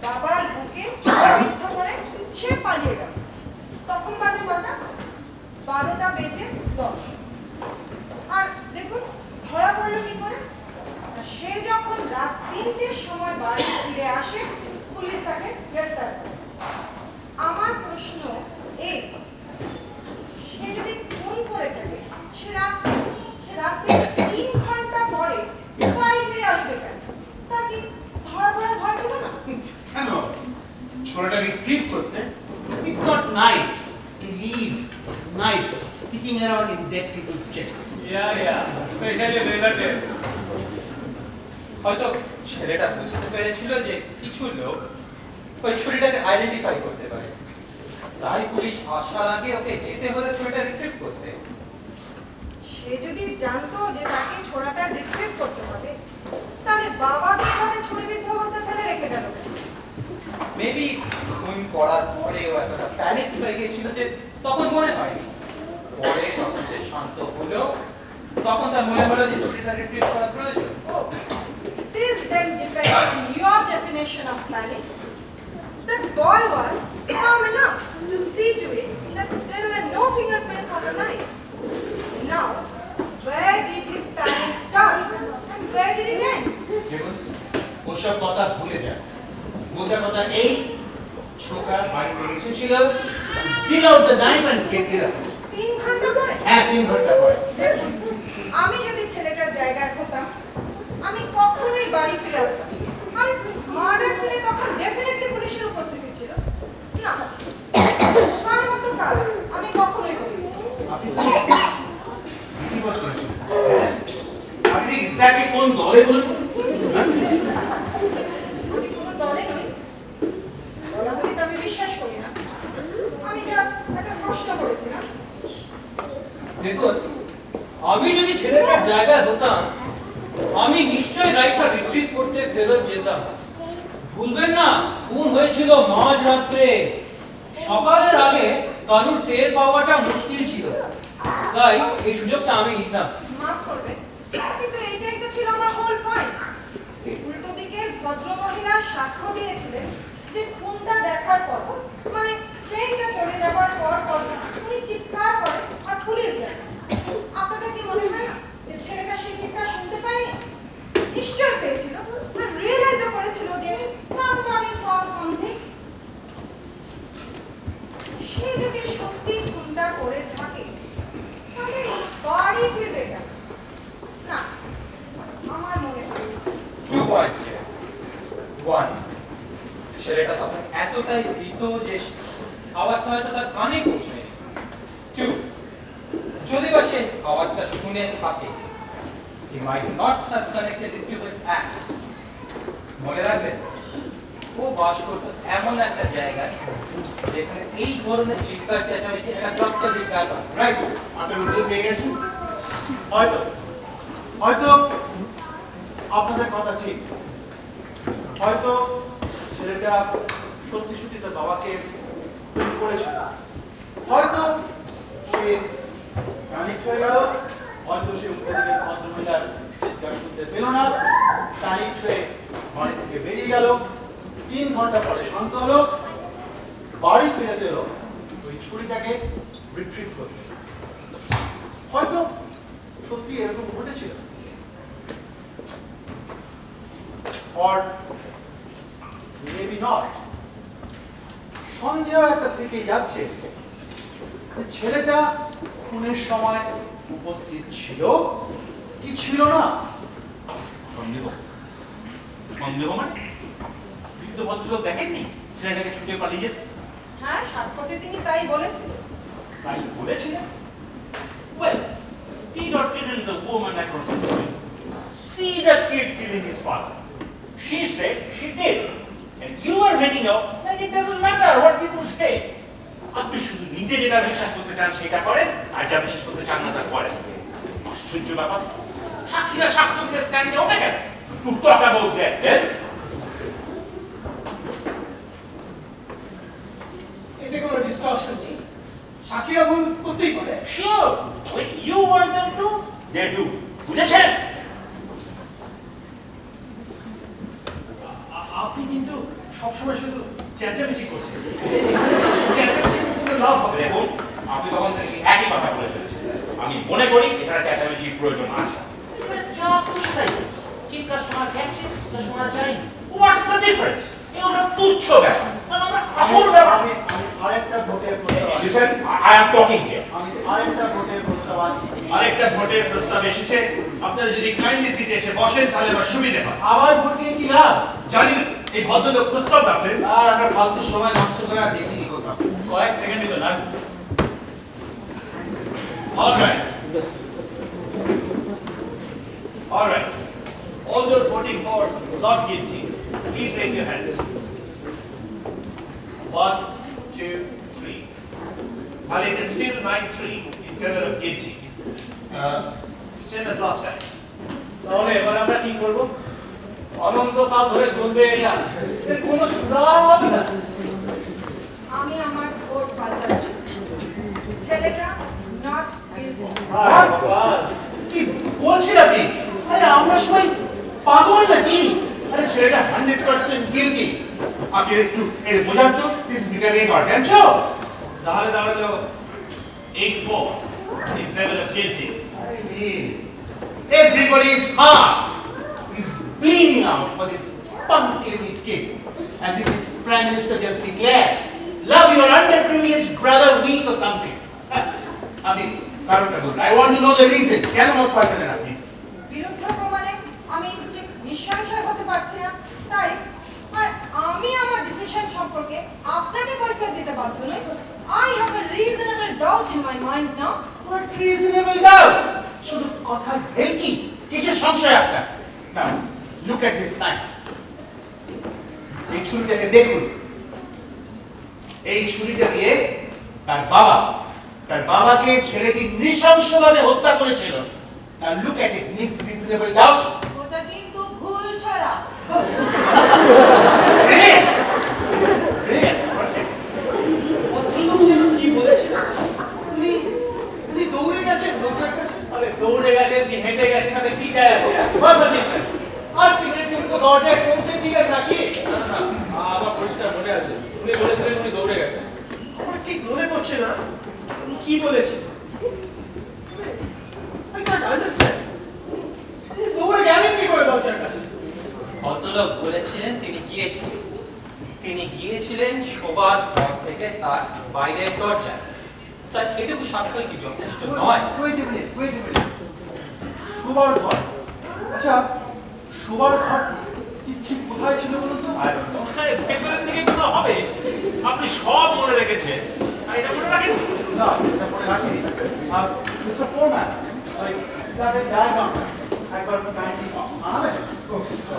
বাবার বুকে ছুরিবিদ্ধ করে সে পালিয়ে গেল। তখন বাজে কটা? 12টা বেজে 10। আর দেখুন ধরা পড়লো কি করে? সে যখন রাত 3টের সময় বাড়ি ফিরে আসে, পুলিশ তাকে গ্রেফতার করে। আমার প্রশ্ন এই, সে যদি খুন করে থাকে, সে রাতে 3 ঘন্টা পরে বাড়ি ফিরে আসবে কেন? তা কি ধরা পড়ার ভয় ছিল না? কেন? ছোড়াটা রিট্রিভ করতে? It's not nice to leave knives sticking around in dead people's chests. Yeah, especially relative. হয়তো ছেলেটা বুঝতে পেরেছিল যে কিছু লোক ওই ছুরিটাকে আইডেন্টিফাই করতে পারে, তাই পুলিশ আসার আগে ওকে যেতে হলে ছুরিটা রিট্রিভ করতে। সে যদি জানতো যে তাকে ছোড়াটা রিট্রিভ করতে হবে, তাহলে বাবাকে এভাবে ছুরিবিদ্ধ অবস্থায় ফেলে রেখে গেল। মেবি খুন করার পরে ও এতটা প্যানিক হয়ে গিয়েছিল যে তখন মনে হয়নি। পরে যখন সে শান্ত হলো, তখন তার মনে হলো যে ছুরিটা রিট্রিভ করা প্রয়োজন। This then depends on your definition of planning. That boy was calm enough to see to it that there were no fingerprints on the knife. Now, where did his planning start and where did it end? দেখুন, ওসব কথা ভুলে যান। মোটা কথা এই, ছোকরা বাড়িতে এসেছিল, dig out the knife and get rid of it. 3 ঘন্টা পরে? হ্যাঁ, 3 ঘন্টা পরে। দেখুন, আমি যদি ছেলেটার জায়গায় হতাম, আমি কখনোই বাড়ি ফিরে আসতাম। আর মার্ডার সিনে তখন ডেফিনেটলি পুলিশের উপস্থিতি ছিল না। তার মতো কাজ আমি কখনোই করিনি। আপনি কি বলছেন? আপনি এক্স্যাক্টলি কোন দলে বলুন? আমি কোনো দলে নই, বলাবলি তো আমি বিশ্বাস করি না। আমি জাস্ট একটা প্রশ্ন করেছিলাম। দেখুন, আমি যদি ছেলেটার জায়গায় হতাম, আমি নিশ্চয়ই রাইটটা রিট্রিভ করতে ফেরত যেতাম। ভুলবেন না, খুন হয়েছিল মাঝরাত্রে। সকালের আগে কারুর টের পাওয়াটা মুশকিল ছিল, তাই এই সুযোগটা আমি নিতাম। মাফ করবেন, কিন্তু এইটাই তো ছিল আমার হোল পয়েন্ট। উল্টো দিকে ভদ্রমহিলা সাক্ষ্য দিয়েছিলেন যে খুনটা দেখার পর, মানে ট্রেনটা চলে যাওয়ার পর উনি চিৎকার করে আর পুলিশ যায়। আপনাদের কি মনে হয় না যে ছেলেটা সেই চিৎকার শুনতে পায়নি? নিশ্চয়ই পেয়েছিল আর রিয়েলাইজও করেছিল যে somebody saw something। সে যদি সত্যি খুনটা করে থাকে, তাহলে বাড়ি ফিরবে কেন? না, আমার মনে হয় 2 points here. 1, ছেলেটা তখন এতটাই ভীত যে আওয়াজটা হয়তো তার কানে পৌঁছায়নি। 2, যদি বা সে আওয়াজটা শুনে থাকে, he might not have connected it to his act. মনে রাখবেন, ও বাস করতো এমন একটা জায়গায় যেখানে এই ধরনের চিৎকার চেঁচামেচি একটা প্রাত্যহিক ব্যাপার। রাইট, আপনার উত্তর পেয়ে গেছেন। হয়তো আপনাদের কথা ঠিক। হয়তো ছেলেটা সত্যি সত্যি তার বাবাকে খুন করেছিল। হয়তো সে প্যানিক হয়ে গেল, হয়তো সে উপরে ভদ্রমহিলার চিৎকার শুনতে পেল না, প্যানিক হয়ে বাড়ি থেকে বেরিয়ে গেল। 3 ঘন্টা পরে শান্ত হলো, বাড়ি ফিরে এলো ওই ছুরিটাকে রিট্রিভ করতে। হয়তো সত্যি এরকম ঘটেছিল, or maybe not। সন্দেহ একটা থেকে যাচ্ছে যে ছেলেটা খুনের সময় উপস্থিত ছিল কি ছিল না। সন্দেহ মানে বৃদ্ধ ভদ্রলোক দেখেননি ছেলেটাকে ছুটে পালিয়ে যেতে? হ্যাঁ, সাক্ষ্যতে তিনি তাই বলেছিলেন। তাই বলেছিলেন? Well, he not killed the woman across the street. See the kid killing his father. She said she did. And you are making up that it doesn't matter what people say. আপনি শুধু নিজে যেটা বিশ্বাস করতে চান সেটা করেন, আর যা বিশ্বাস করতে চান না তা করেন। আশ্চর্য ব্যাপার, সাক্ষীরা সাক্ষ্য দিতে স্ট্যান্ডে ওঠে কেন? Talk about that, then. এতে কোনো ডিসকাশন নেই, সাক্ষীরা ভুল করতেই পারে। Sure, when you want them to, they do. বুঝেছেন? আপনি কিন্তু কিন্তু সবসময় শুধু চেঁচামেচি করছে। চেঁচামেচি কোনো লাভ হবে? দেখুন, আপনি তখন থেকে একই কথা বলে চলেছেন। আমি মনে করি এখানে চেঁচামেচির প্রয়োজন আছে। যা খুশি তাই চিন্তার সময় গেছে, শোনা যায়নি। What's the difference? এটা তুচ্ছ ব্যাপার। আমরা আসল ব্যাপার। আমি আরেকটা ভোটের প্রস্তাব আনছি। Listen, I am talking here. আমি আরেকটা ভোটের প্রস্তাব আনছি। আরেকটা ভোটের প্রস্তাব এসেছে। আপনারা যদি কাইন্ডলি সিটে এসে বসেন তাহলে আমার সুবিধা হয়। আবার ভোট দিয়ে কি লাভ? জানি না, এই ভদ্রলোক প্রস্তাব রাখলেন। আর আমরা ফালতু সময় নষ্ট করে আর দেখিনি কোথাও। কয়েক সেকেন্ডই তো লাগবে। All right. All right. All those voting for not guilty, please raise your hands. 1, 2, 3. And it is still 9-3 in favor of guilty. Same as last time. তাহলে এবার আমরা কি করব? অনন্তকাল ধরে চলবে এটা। এর কোনো সুরাহা হবে না। আমি আমার ভোট পাল্টাচ্ছি। ছেলেটা নট গিলটি। কি বলছেন আপনি? আরে আমরা সবাই পাগল নাকি? আরে ছেলেটা 100% গিলটি। আপনি একটু এর বোঝান তো, this is becoming organ show. তাহলে দাঁড়ালো 8-4 in favor of guilty. Everybody's heart is bleeding out for this punk little kid. As if the Prime Minister just declared, love your underprivileged brother weak or something. Abhi, কারণটা বলুন। I want to know the reason. কেন মত পাল্টালেন আপনি? বিরুদ্ধ প্রমাণে আমি ঠিক নিঃসংশয় হতে পারছি না, তাই আর আমি আমার ডিসিশন সম্পর্কে আপনাকে কৈফিয়ত দিতে বাধ্য নই। I have a reasonable doubt in my mind now. What reasonable doubt? শুধু কথার ভেলকি, কিসের সংশয় আপনার? Now, look at this knife. এই ছুরিটাকে দেখুন। এই ছুরিটা দিয়ে তার বাবাকে ছেলেটি নৃশংসভাবে হত্যা করেছিল। Now look at it, Miss Reasonable Doubt. ওটা কিন্তু ভুল ছড়া। Brilliant! Brilliant, perfect. কি বলেছেন? উনি দৌড়ে গেছেন দরজার কাছে। আরে দৌড়ে গেছেন কি হেঁটে গেছেন তাতে কি যায় আসে? What's the difference? Ultimately উনি তো দরজায় পৌঁছেছিলেন নাকি? না, আমার পরিষ্কার মনে আছে। উনি বলেছিলেন উনি দৌড়ে গেছেন। আমার ঠিক মনে পড়ছে না উনি কি বলেছেন। I can't understand. উনি দৌড়ে গেলেন কি করে দরজার কাছে? ভদ্রলোক বলেছিলেন তিনি গিয়েছিলেন শোবার ঘর থেকে তার বাইরের দরজায়। তাই এটুকু সাক্ষ্য কি যথেষ্ট নয়? Wait a minute. শোবার ঘর। আচ্ছা, শোবার ঘর ঠিক কোথায় ছিল বলুন তো? আরে ভেতরের দিকে কোথাও হবে। আপনি সব মনে রেখেছেন আর এটা মনে রাখেন না, এটা মনে রাখিনি। মিস্টার ফোরম্যান, that diagram একবার কাইন্ডলি আনাবেন?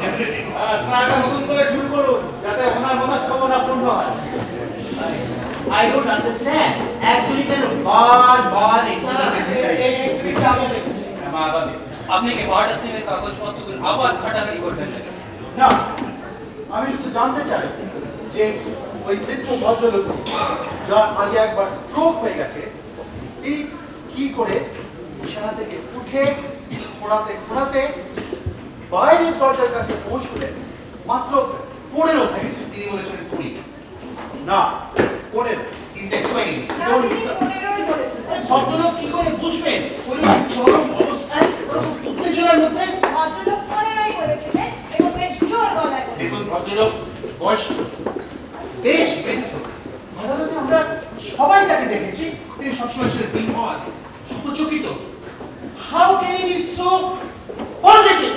ডেফিনেটলি ট্রায়ালটা নতুন করে শুরু করুন যাতে ওনার মনস্কামনা পূর্ণ হয়। I don't understand. Actually, কেন বার এই এক্সিবিটটা আমি দেখছি। আপনি কি মার্ডার সিনের কাগজপত্রগুলো আবার ঘাটাঘাটি করবেন না? না, আমি শুধু জানতে চাই যে ওই বৃদ্ধ ভদ্রলোক যার আগে একবার স্ট্রোক হয়ে গেছে, তিনি কি করে বিছানা থেকে উঠে ঘোরাতে বাইরের দরজার কাছে পৌঁছলেন মাত্র 15 সেকেন্ড। তিনি বলেছেন 20। না, 15। He said 20. না, তিনি 15ই বলেছিলেন। ভদ্রলোক কি করে বুঝবেন ওই চরম অবস্থায় উত্তেজনার মধ্যে? ভদ্রলোক 15ই বলেছিলেন এবং বেশ জোর গলায় বলেছিলেন। দেখুন ভদ্রলোক বয়স্ক, বেশ বৃদ্ধ। আদালতে আমরা সবাই তাকে দেখেছি, তিনি সবসময় ছিলেন বিহ্বল, হতচকিত। How can he be so positive?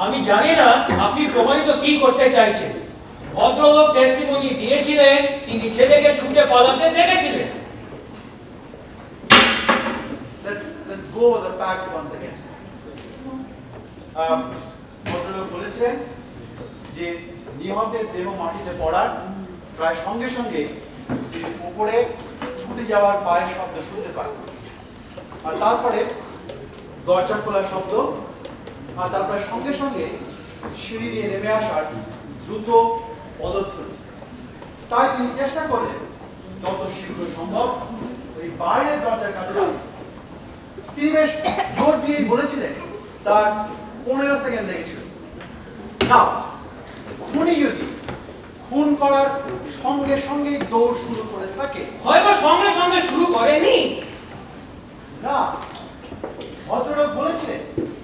আমি জানি না আপনি প্রমাণিত কি করতে চাইছেন। ভদ্রলোক টেস্টিমনি দিয়েছিলেন তিনি ছেলেকে ছুটে পালাতে দেখেছিলেন। Let's go over the facts once again. ভদ্রলোক বলেছিলেন যে নিহতের দেহ মাটিতে পড়ার প্রায় সঙ্গে সঙ্গে তিনি উপরে ছুটে যাওয়ার পায়ের শব্দ শুনতে পান, আর তারপরে দরজা খোলার শব্দ, আর তারপরে সঙ্গে সঙ্গে সিঁড়ি দিয়ে নেমে আসার দ্রুত পদধ্বনি। তাই তিনি চেষ্টা করলেন যত শীঘ্র সম্ভব ওই বাইরের দরজার কাছে আসতে। তিনি বেশ জোর দিয়েই বলেছিলেন তার 15 সেকেন্ড লেগেছিল। না, খুনি যদি খুন করার সঙ্গে সঙ্গেই দৌড় শুরু করে থাকে, হয়তো সঙ্গে সঙ্গে শুরু করেনি। না, ভদ্রলোক বলেছিলেন,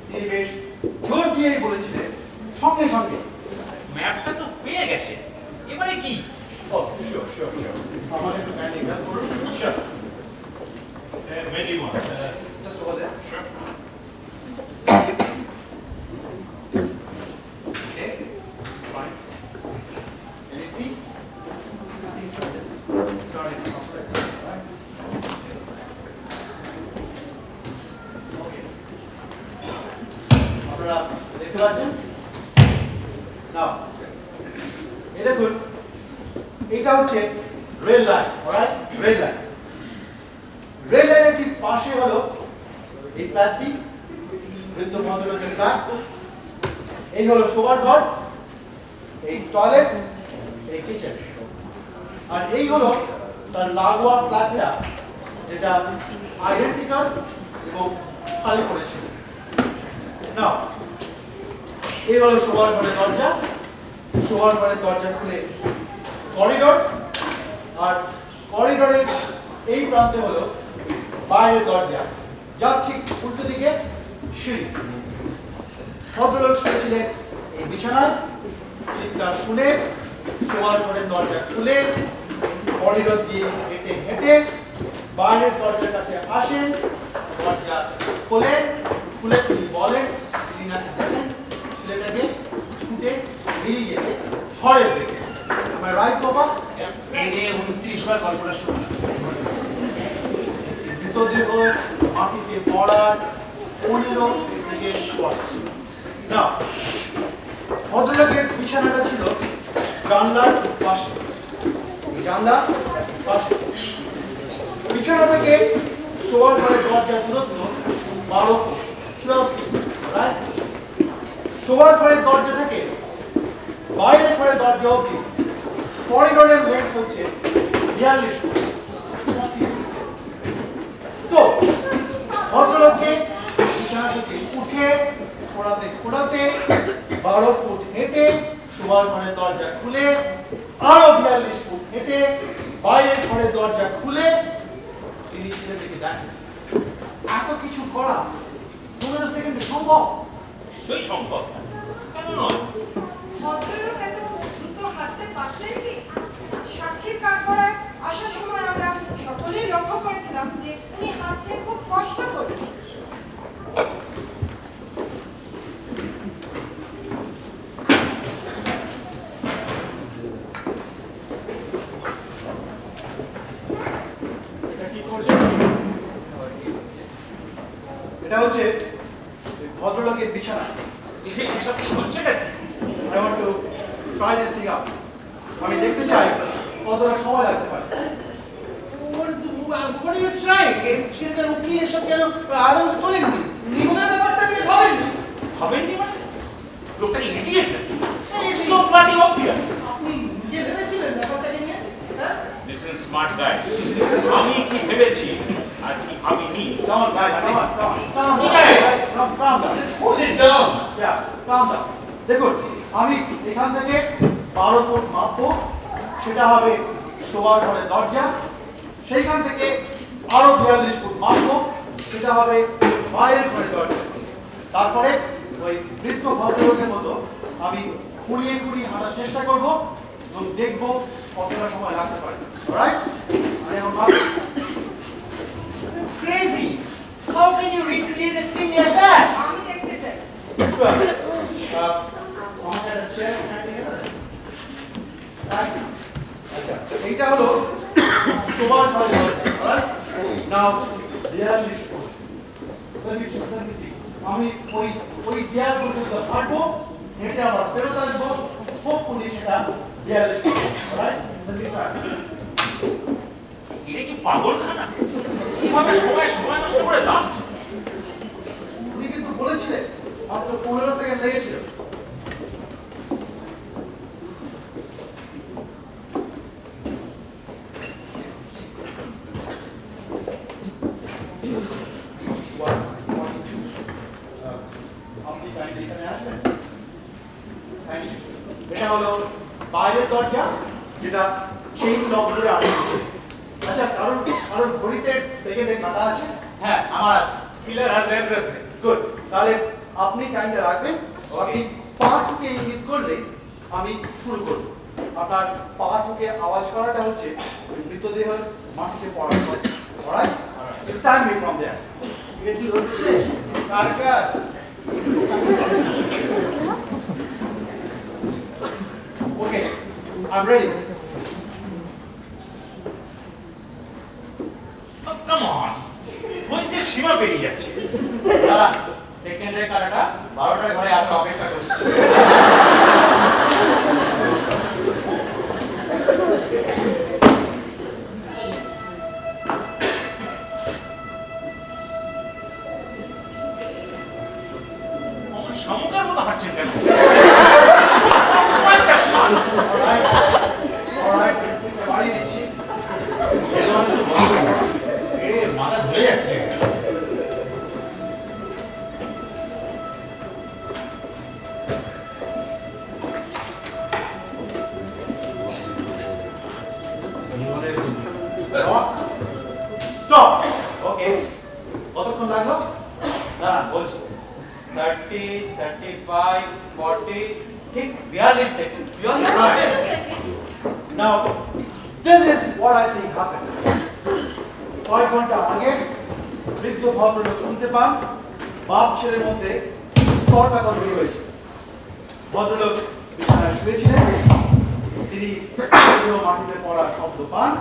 তিনি বেশ জোর দিয়েই বলেছিলেন সঙ্গে সঙ্গে। ম্যাপটা তো পেয়ে গেছে, এবারে কি? ও শিওর শিওর শিওর, আমার একটু প্যানিক হেল্প করুন। Sure, Where do you want? Just over there. Sure. Okay, it's fine. Can you see? Things like this. Starting upside down, right? Okay. আপনারা দেখতে পাচ্ছেন? Now, এই দেখুন, এটা হচ্ছে rail line, alright? Rail line. Rail লাইনের ঠিক পাশে হলো এই ফ্ল্যাটটি, বৃদ্ধ ভদ্রলোকের ফ্ল্যাট। এই হলো শোবার ঘর, এই টয়লেট, এই কিচেন, আর এই হলো তার লাগোয়া ফ্ল্যাটটা, যেটা আইডেন্টিক্যাল এবং খালি পড়েছিল। না, এই হলো শোবার ঘরের দরজা। শোবার ঘরের দরজা খুলে করিডোর, আর করিডোরের এই প্রান্তে হলো বাইরের দরজা, যার ঠিক উল্টো দিকে সিঁড়ি। ভদ্রলোক শুয়েছিলেন এই বিছানায়। চিৎকার শুনে শোবার ঘরের দরজা খুলে করিডোর দিয়ে হেঁটে হেঁটে বাইরের দরজার কাছে আসেন। দরজা খোলেন, খুলে তিনি বলেন, তিনি নাকি দেখেন ছেলেটাকে ছুটে বেরিয়ে যেতে ঝড়ের বেগে। আমার রাইট বাবা? এই 29 বার গল্পটা শুনলাম। মৃতদেহ মাটিতে পড়ার 15 সেকেন্ড পর। না, ভদ্রলোকের বিছানাটা ছিল জানলার পাশে। জানলার পাশে বিছানা থেকে শোয়ার ঘরের দরজার দূরত্ব 12 ফুট, 12 feet, right? শোয়ার ঘরের দরজা থেকে বাইরের ঘরের দরজা অবধি করিডোরের লেন্থ হচ্ছে 42 ফুট। So, ভদ্রলোককে বিছানা থেকে উঠে খোঁড়াতে খোঁড়াতে 12 ফুট হেঁটে শোবার ঘরের দরজা খুলে আরো 42 ফুট হেঁটে বাইরের ঘরের দরজা খুলে তিনি ছেলেটিকে দেখেন। এত কিছু করা 15 সেকেন্ডে সম্ভব? নিশ্চয়ই সম্ভব, কেন নয়? ভদ্রলোক এত দ্রুত হাঁটতে পারতেন কি? সাক্ষীর কাঠগড়ায় আসার সময় আমরা সকলেই লক্ষ্য করেছিলাম যে উনি হাঁটছেন খুব কষ্ট করে। এটা হচ্ছে ভদ্রলোকের বিছানা। এসব কি হচ্ছে না? I want to try this thing out. আমি দেখতে চাই কতটা সময় লাগতে পারে। What are you trying? ছেলেটার উকিল এসব কেন আদালতে তোলেননি? নিগুণের ব্যাপারটা নিয়ে ভাবেননি? ভাবেননি মানে? লোকটা ইডিয়েট নাকি? It's so bloody obvious. আপনি নিজে ভেবেছিলেন ব্যাপারটাকে নিয়ে? হ্যাঁ? Listen, smart guy. আমি কি ভেবেছি আর কি ভাবিনি? Come on, guys, come on, come on, calm down, Okay. guys, calm down. Hold it down. Yeah, calm down. দেখুন, আমি এখান থেকে 12 ফুট মাপবো, সেটা হবে শোবার ঘরের দরজা। সেইখান থেকে আরো 42 ফুট মাপবো, সেটা হবে বাইরের ঘরের দরজা। তারপরে ওই বৃদ্ধ ভদ্রলোকের মতো আমি খুঁড়িয়ে খুঁড়িয়ে হাঁটার চেষ্টা করবো এবং দেখবো কতটা সময় লাগতে পারে। অলরাইট? আমি এখন মাপবো। Crazy! How can you recreate a thing like that? আমি দেখতে চাই। আমাকে একটা চেয়ার স্ট্যান্ডিং আছে। আচ্ছা, এইটা হলো শোবার ঘরের দরজা। অলরাইট? নাও 42 ফুট। Let me see. আমি ওই দেয়াল পর্যন্ত হাঁটবো, হেঁটে আবার ফেরত আসবো, hopefully সেটা 42 foot. Alright? Let me try. এটা কি পাগলখানা? এভাবে সময় নষ্ট করে লাভ? বলেছিলে মাত্র 15 সেকেন্ড লেগেছিল। আপনি কাইন্ডলি এখানে আসবেন। Thank you. এটা হলো বাইরের দরজা, যেটা চেইন লক করে আছে। আচ্ছা, কারণ ঘড়িতে সেকেন্ডে কাটা আছে? হ্যাঁ, আমার আছে। Filler has everything. গুড। তাহলে আপনি কাইন্ডলি রাখবেন। আপনি পা ঠুকে ইঙ্গিত করলে আমি শুরু করব। আপনার পা ঠুকে আওয়াজ করাটা হচ্ছে ওই মৃতদেহের মাটিতে পড়ার শব্দ। Alright? You time me from there. এটা কি হচ্ছে? Circus. Okay, I am ready. Come on, ধৈর্যের সীমা পেরিয়ে যাচ্ছে। দাঁড়া, সেকেন্ডের কাটাটা 12টার ঘরে আসা অপেক্ষা করছে। আমার শামুকার মতো হাঁটছেন কেন? অলরাইট, বাড়ি দিচ্ছি। মাথা ধরে যাচ্ছে। স্টপ। ওকে, কতক্ষণ লাগলো? দাঁড়া বলছি। 30, 35, 40, ঠিক 42 second. 42 second? Now, this is what I think happened. কয়েক ঘন্টা আগে বৃদ্ধ ভদ্রলোক শুনতে পান বাপ ছেলের মধ্যে তর্কাতর্কি হয়েছে। ভদ্রলোক বিছানায় শুয়েছিলেন, তিনি মাটিতে পড়ার শব্দ পান,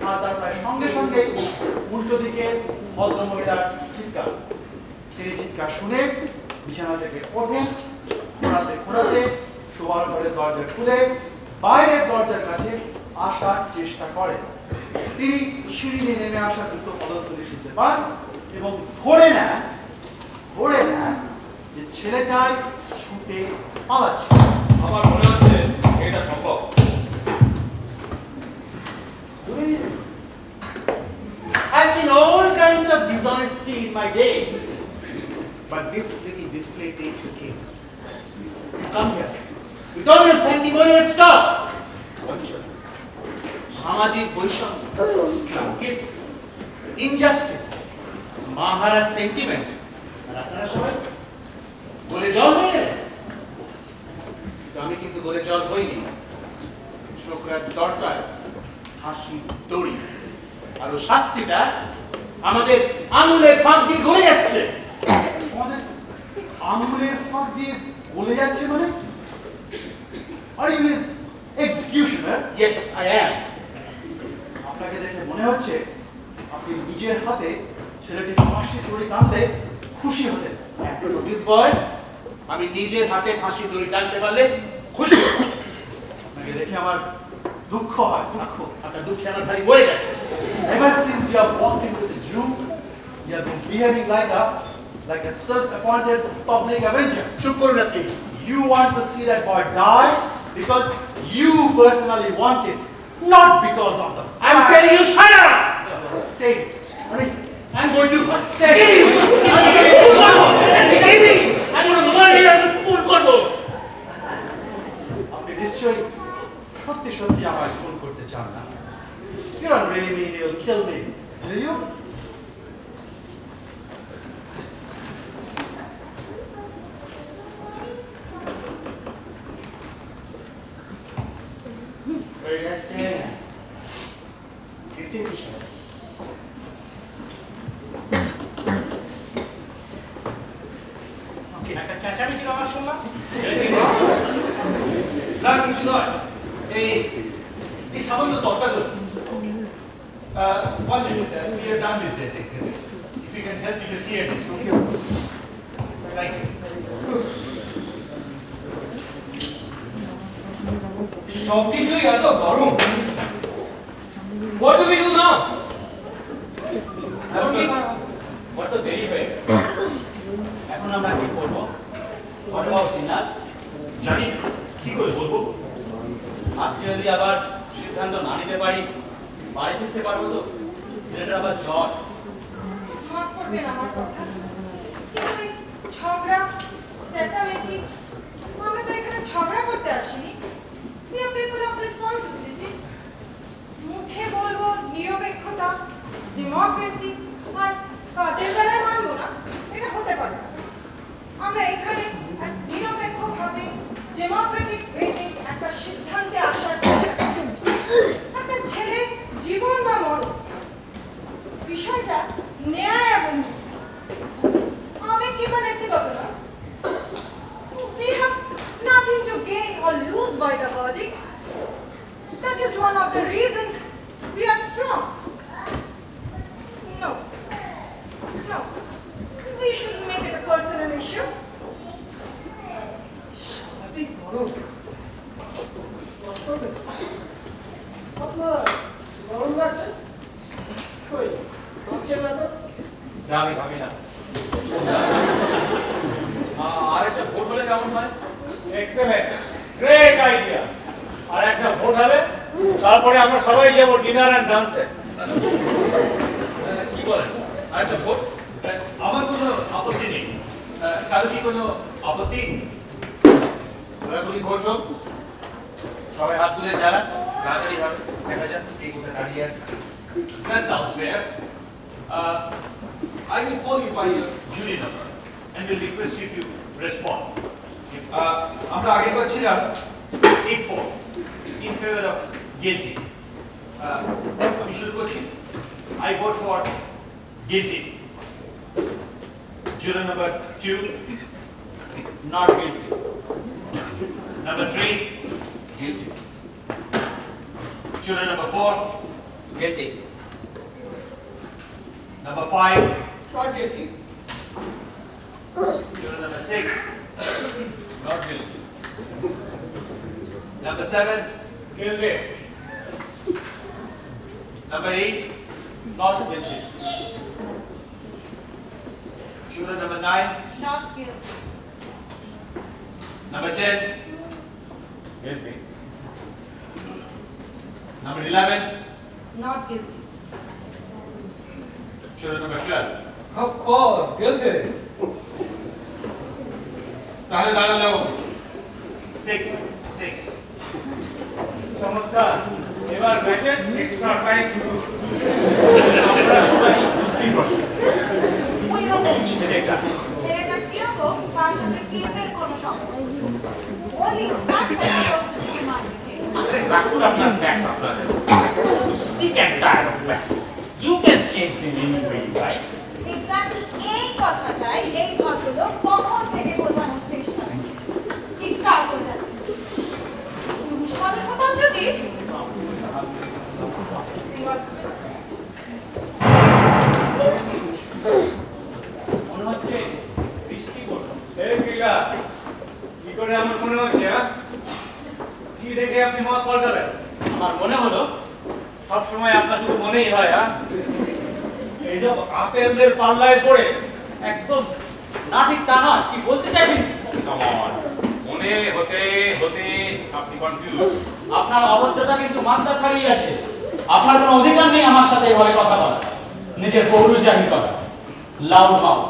আর তার প্রায় সঙ্গে সঙ্গে উল্টো দিকে ভদ্রমহিলার চিৎকার। তিনি চিৎকার শুনে বিছানা থেকে ওঠেন, খোঁড়াতে খোঁড়াতে শোবার ঘরের দরজা খুলে বাইরের দরজার কাছে আসার চেষ্টা করেন। তিনি সিঁড়ি দিয়ে নেমে আসা দ্রুত পদধ্বনি শুনতে পান এবং ধরে নেন যে ছেলেটাই ছুটে পালাচ্ছে। আমার মনে হচ্ছে এটা সম্ভব। I've seen all kinds of dishonesty in my day, but this little display takes the cake. Come here. With all your sanctimonious stuff. সামাজিক বৈষম্য, ইসলাম কিডস, ইনজাস্টিস, মাহারা সেন্টিমেন্ট, আর আপনারা সবাই গলে জল হয়ে গেলেন। আমি কিন্তু গলে জল হইনি। ছোকরার দরকার হাসির দড়ি, আর ও শাস্তিটা আমাদের আঙুলের ফাঁক দিয়ে গলে যাচ্ছে। আমাদের আঙুলের ফাঁক দিয়ে গলে যাচ্ছে মানে? Are you his executioner? Yes, I am. আপনাকে দেখে মনে হচ্ছে আপনি নিজের হাতে ছেলেটি ফাঁসি দড়ি টানতে খুশি হতেন। This boy, আমি নিজের হাতে ফাঁসি দড়ি টানতে পারলে খুশি হতাম। আপনাকে দেখে আমার দুঃখ হয়, দুঃখ। আপনার দুঃখে আমার ভারী বয়ে গেছে। Ever since you have walked into this room, you have been behaving like a self-appointed public avenger. চুপ করুন আপনি। You want to see that boy die because you personally want it, not because of the I'm telling you, shut up! sadist. I'm going to say you. I'm going to murder you and pull করব। আপনি নিশ্চয়ই সত্যি সত্যি আমায় খুন করতে চান না। You don't really mean you'll kill me, do you? Very nice day. You think we should? একটা চেঁচামেচির আওয়াজ শুনলাম। না কিছু নয়। এই সামান্য তর্কা করুন। One minute, we are done with this exhibit. If you can help me to clear this room. Thank you. সবকিছুই এত গরম। What do we do now? বড্ড দেরি হয়ে গেল। এখন আমরা What about dinner? জানি না, কি করে বলবো? আজকে যদি আবার সিদ্ধান্ত না নিতে পারি বাড়ি ফিরতে পারবো তো? ছেলেটার আবার জ্বর। মাফ করবেন আমার কথা, কিন্তু এই ঝগড়া চেঁচামেচি, আমরা তো এখানে ঝগড়া করতে আসিনি। We are people of responsibility. মুখে বলবো নিরপেক্ষতা, ডেমোক্রেসি, আর কাজের বেলায় মানবো না, এটা হতে পারে না। আমরা এখানে এক নিরপেক্ষভাবে ডেমোক্রেটিক ওয়েতে একটা সিদ্ধান্তে আসার চেষ্টা করছি। একটা ছেলে জীবন বা মরণ, বিষয়টা ন্যায় এবং আবেগ কিংবা ব্যক্তিগত না। We have nothing to gain or lose by the verdict. That is one of the reasons we are strong. No. No. We shouldn't make it a personal issue. আপনার গরম লাগছে? কই, ভাবছেন না তো? আমি ভাবি না। আর একটা ভোট হলে কেমন হয়? Excellent, great idea. আর একটা ভোট হবে, তারপরে আমরা সবাই যাবো ডিনার এন্ড ডান্সে। কি বলেন? আর একটা ভোট? আমার কোনো আপত্তি নেই। কারো কি কোনো আপত্তি? ঘোরাঘুরি ভোট হোক, সবাই হাত তুলে চালান, তাড়াতাড়ি হবে, দেখা যাক কে কোথায় দাঁড়িয়ে আছে। That sounds fair. I will call you by your jury number and will request you to respond. আমরা আগের বার ছিলাম 8-4 in favor of guilty. আমি শুরু করছি। I vote for guilty. Juror number 2, not guilty. Number 3, guilty. juror number 4, Guilty. number 5, Not guilty. juror number 6, Not guilty. number 7, guilty. Number 8, not guilty. Juror number 9, Not guilty. number 10, guilty. Number 11, Not guilty. juror number 12. Of course, guilty. তাহলে দাঁড়ালো 6, 6. চমৎকার, এবার ম্যাচের extra time শুরু। আমরা সবাই বুদ্ধি বসে ওই রকম ছেলেটা। ছেলেটা কিরকম তার সাথে কেসের কোনো সম্পর্ক নেই। Only that is supposed to be my case. রাখুন আপনার facts আপনাদের। You sick and tired of facts. You can change them any way you like. Exactly এই কথাটাই এই ভদ্রলোক কখন থেকে বোঝানোর চেষ্টা করছে। চিৎকার করে যাচ্ছে। পুরুষ মানুষ স্বতন্ত্র কি? মনে হচ্ছে বৃষ্টি পড়লো। এই পিলা, কি করে আমার মনে হচ্ছে, হ্যাঁ? কি দেখে আপনি মত পাল্টালেন? আমার মনে হলো সবসময় আপনার শুধু মনেই হয়, হ্যাঁ? এই যে আপেলদের পাল্লায় পড়ে একদম না ঠিক তা নয়, কি বলতে চাইছেন? Come on, মনে হতে হতে আপনি কনফিউজ। আপনার অভদ্রতা কিন্তু মাত্রা ছাড়িয়ে আছে। আপনার কোনো অধিকার নেই আমার সাথে এভাবে কথা বলার, নিজের পৌরুষ জাহির করা। Loud mouth.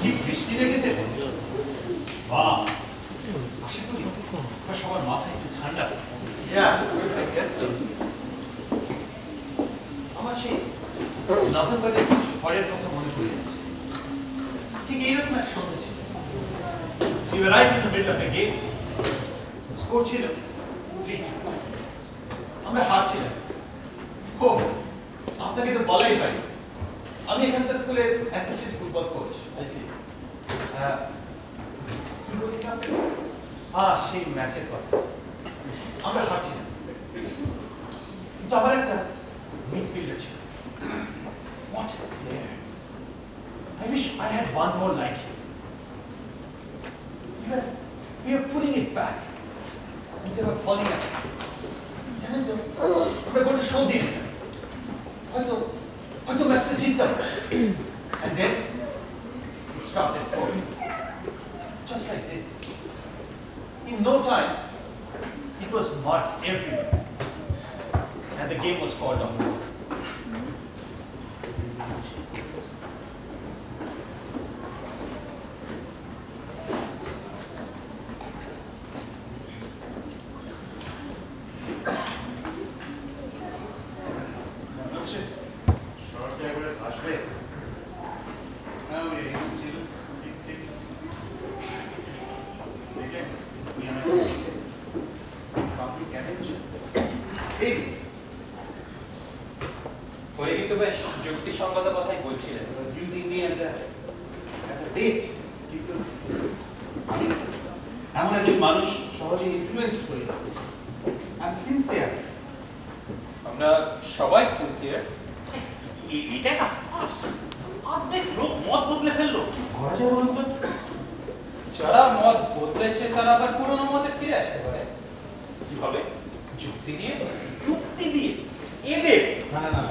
কি বৃষ্টি লেগেছে? বাহ, আশা করি সবার মাথায় একটু ঠান্ডা। Yeah, I guess so. আমার সেই নভেম্বরের ঝড়ের কথা মনে পড়ে যাচ্ছে। ঠিক এইরকম এক সন্ধ্যা ছিল। We were right in the middle of the game. Score ছিল 3-2. আমরা হারছিলাম। ও, আপনাকে তো বলাই পারি। আমি এখানকার স্কুলের অ্যাসিস্ট্যান্ট ফুটবল কোচ। কি বলছিলাম? সেই ম্যাচের কথা। আমরা হারছিলাম। কিন্তু আবার একটা মিডফিল্ডার ছিল। What a player! I wish I had one more like him. Even we are putting it back, and they were falling out. জানেন তো, আমরা গোটা শো দিই হয়তো ম্যাচটা জিততাম, and then it started falling, just like this. In no time, it was mud everywhere, and the game was called off. পরে কিন্তু বেশ যুক্তিসঙ্গত কথাই বলছিলেন। Using me as a bait. আমি এমন একজন মানুষ সহজে ইনফ্লুয়েন্স করি। I'm sincere. আমরা সবাই সিনসিয়ার। এটা একটা ফার্স। অর্ধেক লোক মত বদলে ফেললো। ঘরে যায় বলুন তো। যারা মত বদলেছে তারা আবার পুরনো মতে ফিরে আসতে পারে। কিভাবে? যুক্তি দিয়ে। যুক্তি দিয়ে এদের না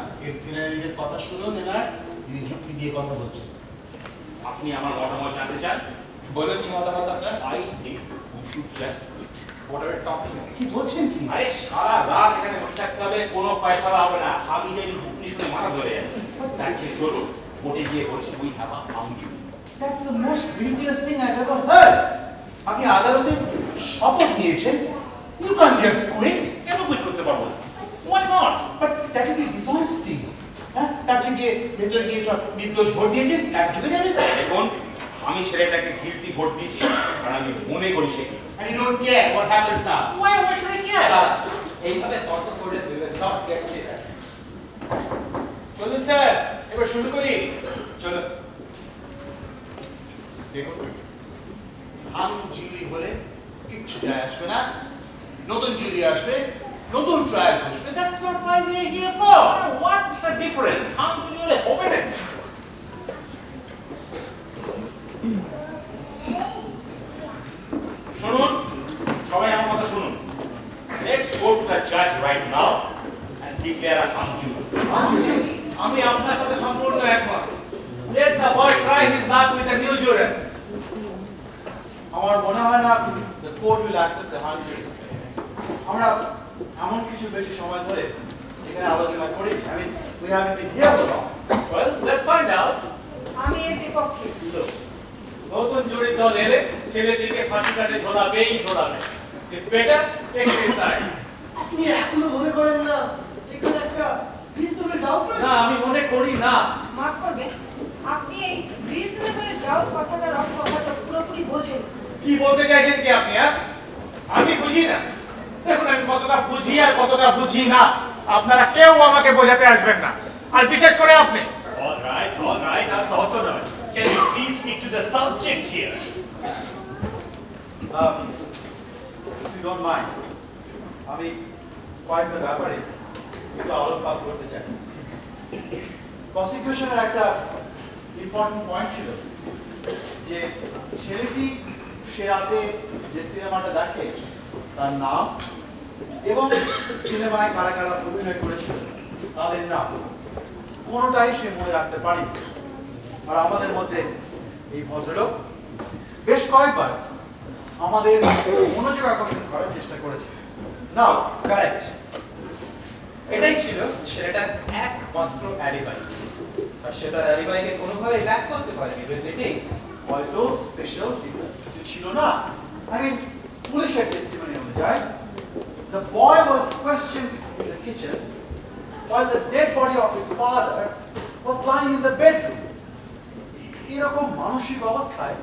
এর কথা শুনুন এনার তিনি যুক্তি দিয়ে কথা বলছেন। আপনি আমার মতামত জানতে চান? বলো কি মতামত আপনার? I think we should just quit. What are you talking about? কি বলছেন কি? আরে সারা রাত এখানে বসে থাকতে হবে, কোনো ফয়সালা হবে না। আমি যদি বুকনি শুনে মাথা ধরে যাচ্ছে। তার চেয়ে চলো কোর্টে গিয়ে বলি we have a hung jury. That's the most ridiculous thing I've ever heard. আপনি আদালতে শপথ নিয়েছেন। You can't just quit. কেন কুইট করতে পারবো না? Why not? But that would be dishonesty. হ্যাঁ তার থেকে ভেতরে গিয়ে সব নির্দোষ ভোট দিয়েছেন এক চলে যাবে। দেখুন আমি ছেলেটাকে গিলটি ভোট দিয়েছি কারণ আমি মনে করি সে কি। And you don't care what happens now. Why should I care? এইভাবে তর্ক করলে we will not get there. চলুন স্যার, এবার শুরু করি। চলো। দেখুন হাং জুরি হলে কিচ্ছু যায় আসবে না। নতুন জুরি আসবে, নতুন ট্রায়াল বসবে। That's not why we are here for. What's the difference? হাম তুমি হলে হবে না। শুনুন সবাই আমার কথা শুনুন। Let's go to the judge right now and declare a hung jury. আমি আপনার সাথে সম্পূর্ণ একমত। Let the boy try his luck with a new jury. আমার মনে হয় না the court will accept the hung jury. আমরা এমন কিছু বেশি সময় ধরে এখানে আলোচনা করি। I mean, we haven't been here so long. Well, let's find out. আমি এর বিপক্ষে। নতুন জুরি দল এলে ছেলেটিকে ফাঁসি কাটে ঝোলাবেই ঝোলাবে। It's better take it inside. আপনি এখনো মনে করেন না এখানে একটা রিজনেবল ডাউট রয়েছে? না আমি মনে করি না। মাফ করবেন, আপনি এই রিজনেবল ডাউট কথাটার অর্থ হয়তো পুরোপুরি বোঝেন। কি বলতে চাইছেন কি আপনি? আমি বুঝি না। দেখুন আমি কতটা বুঝি আর কতটা বুঝি না আপনারা কেউ আমাকে বোঝাতে আসবেন না, আর বিশেষ করে আপনি। All right, আর তত নয়। Can you please stick to the subject here? If you don't mind, আমি কয়েকটা ব্যাপারে একটু আলোকপাত করতে চাই। প্রসিকিউশনের একটা ইম্পর্টেন্ট পয়েন্ট ছিল যে ছেলেটি সে রাতে যে সিনেমাটা দেখে তার নাম এবং সিনেমায় কারা কারা অভিনয় করেছিল তাদের নাম কোনোটাই সে মনে রাখতে পারেনি। আর আমাদের মধ্যে এই ভদ্রলোক বেশ কয়েকবার আমাদের মনোযোগ আকর্ষণ করার চেষ্টা করেছে। নাও কারেক্ট। এটাই ছিল ছেলেটার একমাত্র অ্যালিবাই। আর সেটা অ্যালিবাইকে কোনোভাবে ব্যাক করতে পারেনি। হয়তো স্পেশাল ডিটেইলস কিছু ছিল না। I mean, পুলিশের টেস্টিমনি অনুযায়ী the boy was questioned in the kitchen while the dead body of his father was lying in the bedroom. এরকম মানসিক অবস্থায়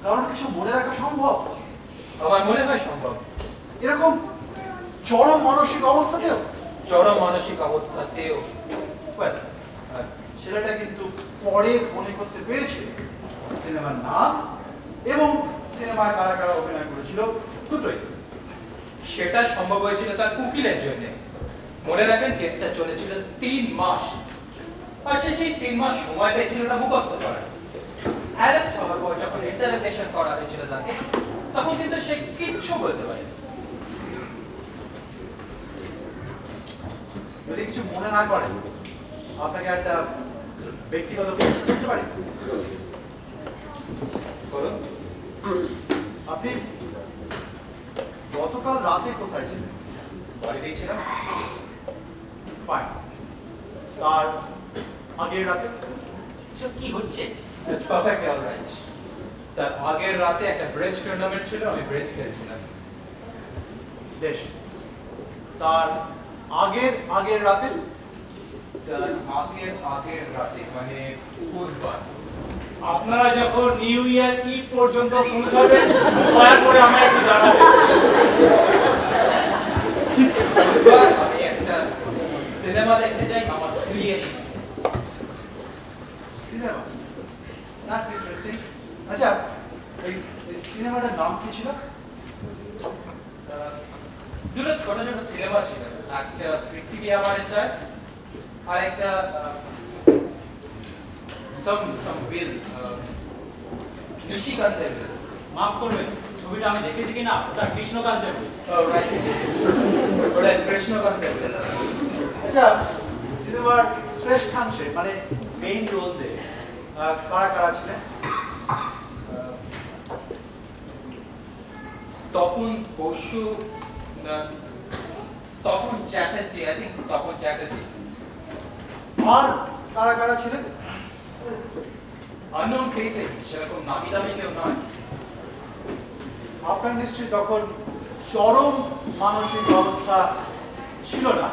কারণ কিছু মনে রাখা সম্ভব? আমার মনে হয় সম্ভব। এরকম চরম মানসিক অবস্থাতেও? চরম মানসিক অবস্থাতেও। Well, ছেলেটা কিন্তু পরে মনে করতে পেরেছে সিনেমার নাম এবং সিনেমায় কারা কারা অভিনয় করেছিল দুটোই। সেটা সম্ভব হয়েছিল তার উকিলের জন্য। মনে রাখবেন কেসটা চলেছিল 3 মাস আর সে সেই 3 মাস সময় পেয়েছিল না মুখস্থ করার। অ্যারেস্ট হওয়ার পর যখন ইন্টারোগেশন করা হয়েছিল তাকে, তখন কিন্তু সে কিচ্ছু বলতে পারেনি। যদি কিছু মনে না করেন, আপনাকে একটা ব্যক্তিগত প্রশ্ন করতে পারি? বলুন। আপনি গতকাল রাতে কোথায় ছিলেন? বাড়িতেই ছিলাম। ফাইন। তার আগের রাতে? এসব কি হচ্ছে? It's perfectly all right. তার আগের রাতে একটা ব্রিজ টুর্নামেন্ট ছিল, আমি ব্রিজ খেলছিলাম। বেশ। তার আগের রাতে? তার আগের রাতে মানে বুধবার। আপনারা যখন নিউ ইয়ার ইভ পর্যন্ত পৌঁছাবেন দয়া করে আমায় একটু জানাবেন। বুধবার আমি একটা সিনেমা দেখতে যাই আমার স্ত্রীর সাথে। সিনেমা? That's interesting. আচ্ছা, এই সিনেমাটার নাম কি ছিল? দুটো ছোট ছোট সিনেমা ছিল, একটা পৃথিবী আমারে চায় আর একটা some will নিশিকান্তের will। মাফ করবেন, ছবিটা আমি দেখেছি কিনা, ওটা কৃষ্ণকান্তের বই। রাইট, ওটা কৃষ্ণকান্তের will। আচ্ছা, সিনেমার শ্রেষ্ঠাংশে মানে মেইন রোলসে কারা কারা ছিলেন? Tapan Basu, Tapan Chatterjee, I think Tapan Chatterjee. আর কারা কারা ছিলেন? unknown faces, সেরকম নামি দামি কেউ নয়। আপনার নিশ্চয়ই তখন চরম মানসিক অবস্থা ছিল না?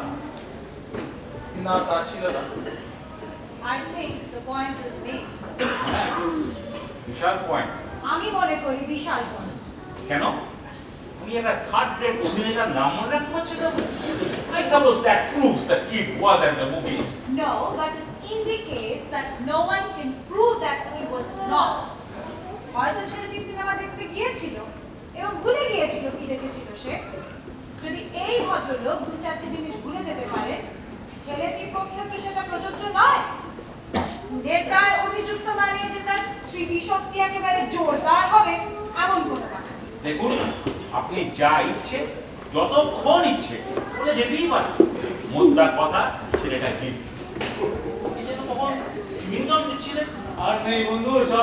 না, তা ছিল না। I think the point is made. হ্যাঁ, বিশাল পয়েন্ট। আমি মনে করি বিশাল point. কেন? উনি একটা থার্ড গ্রেড অভিনেতার নাম মনে রাখতে পারছেন না? I suppose that proves that Kid was at the movies. No, but it indicates that no one can prove that he was not. হয়তো ছেলেটি সিনেমা দেখতে গিয়েছিল এবং ভুলে গিয়েছিল কি দেখেছিল সে। যদি এই ভদ্রলোক 2-4টি জিনিস ভুলে যেতে পারে, ছেলেটির পক্ষে কি সেটা প্রযোজ্য নয়? নেতায় অভিযুক্ত বানিয়ে যে তার স্মৃতিশক্তি একেবারে জোরদার হবে এমন কোনো কথা নেই। দেখুন, আপনি যা ইচ্ছে যতক্ষণ ইচ্ছে বলে যেতেই পারেন। মোদ্দার কথা ছেলেটা Kid। আপনি যেন তখন চুইংগাম দিচ্ছিলেন। আর নেই বন্ধু, সব